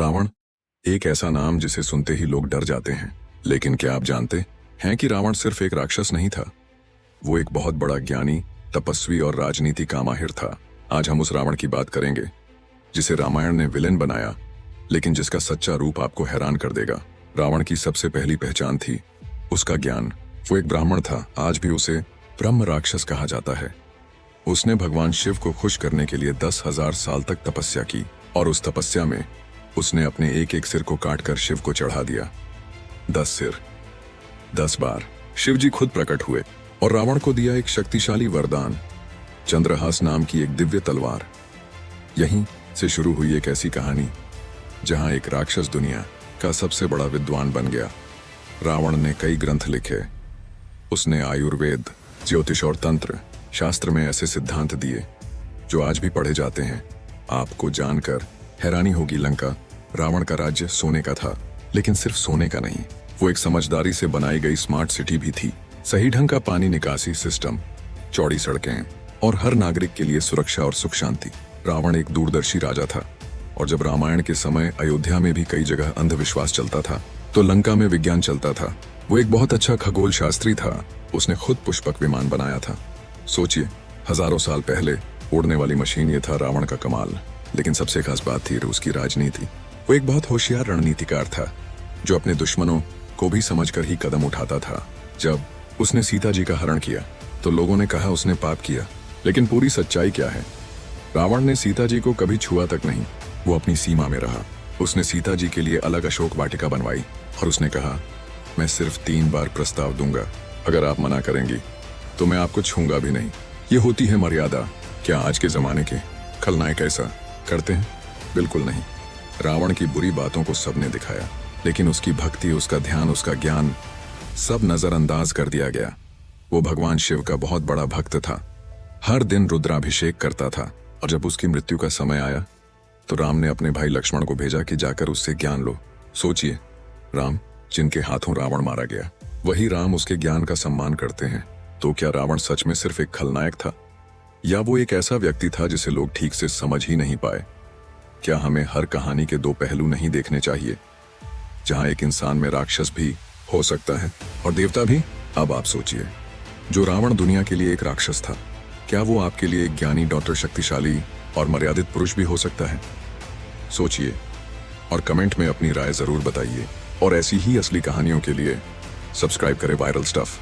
रावण एक ऐसा नाम जिसे सुनते ही लोग डर जाते हैं। लेकिन क्या आप जानते हैं कि रावण सिर्फ एक राक्षस नहीं था। वो एक बहुत बड़ा ज्ञानी, तपस्वी और राजनीति का माहिर था। आज हम उस रावण की बात करेंगे जिसे रामायण ने विलेन बनाया, लेकिन जिसका सच्चा रूप आपको हैरान कर देगा। रावण की सबसे पहली पहचान थी उसका ज्ञान। वो एक ब्राह्मण था, आज भी उसे ब्रह्म राक्षस कहा जाता है। उसने भगवान शिव को खुश करने के लिए 10,000 साल तक तपस्या की, और उस तपस्या में उसने अपने एक एक सिर को काटकर शिव को चढ़ा दिया। 10 सिर, 10 बार। शिव जी खुद प्रकट हुए और रावण को दिया एक शक्तिशाली वरदान, चंद्रहास नाम की एक दिव्य तलवार। यहीं से शुरू हुई एक ऐसी कहानी जहां एक राक्षस दुनिया का सबसे बड़ा विद्वान बन गया। रावण ने कई ग्रंथ लिखे। उसने आयुर्वेद, ज्योतिष और तंत्र शास्त्र में ऐसे सिद्धांत दिए जो आज भी पढ़े जाते हैं। आपको जानकर हैरानी होगी, लंका रावण का राज्य सोने का था, लेकिन सिर्फ सोने का नहीं, वो एक समझदारी से बनाई गई स्मार्ट सिटी भी थी। सही ढंग का पानी निकासी सिस्टम, चौड़ी सड़कें और हर नागरिक के लिए सुरक्षा और सुख शांति। रावण एक दूरदर्शी राजा था, और जब रामायण के समय अयोध्या में भी कई जगह अंधविश्वास चलता था, तो लंका में विज्ञान चलता था। वो एक बहुत अच्छा खगोल शास्त्री था। उसने खुद पुष्पक विमान बनाया था। सोचिए, हजारों साल पहले उड़ने वाली मशीन, ये था रावण का कमाल। लेकिन सबसे खास बात थी उसकी राजनीति। वो एक बहुत होशियार रणनीतिकार था, जो अपने दुश्मनों को भी समझकर ही कदम उठाता था। जब उसने सीता जी का हरण किया तो लोगों ने कहा उसने पाप किया, लेकिन पूरी सच्चाई क्या है? रावण ने सीता जी को कभी छुआ तक नहीं। वो अपनी सीमा में रहा। उसने सीता जी के लिए अलग अशोक वाटिका बनवाई, और उसने कहा, मैं सिर्फ 3 बार प्रस्ताव दूंगा, अगर आप मना करेंगी तो मैं आपको छूंगा भी नहीं। ये होती है मर्यादा। क्या आज के जमाने के खलनायक ऐसा करते हैं? बिल्कुल नहीं। रावण की बुरी बातों को सबने दिखाया, लेकिन उसकी भक्ति, उसका ध्यान, उसका ज्ञान सब नजरअंदाज कर दिया गया। वो भगवान शिव का बहुत बड़ा भक्त था, हर दिन रुद्राभिषेक करता था। और जब उसकी मृत्यु का समय आया तो राम ने अपने भाई लक्ष्मण को भेजा कि जाकर उससे ज्ञान लो। सोचिए, राम जिनके हाथों रावण मारा गया, वही राम उसके ज्ञान का सम्मान करते हैं। तो क्या रावण सच में सिर्फ एक खलनायक था, या वो एक ऐसा व्यक्ति था जिसे लोग ठीक से समझ ही नहीं पाए? क्या हमें हर कहानी के 2 पहलू नहीं देखने चाहिए, जहां एक इंसान में राक्षस भी हो सकता है और देवता भी? अब आप सोचिए, जो रावण दुनिया के लिए एक राक्षस था, क्या वो आपके लिए एक ज्ञानी, डॉक्टर, शक्तिशाली और मर्यादित पुरुष भी हो सकता है? सोचिए और कमेंट में अपनी राय जरूर बताइए। और ऐसी ही असली कहानियों के लिए सब्सक्राइब करें वायरल स्टफ।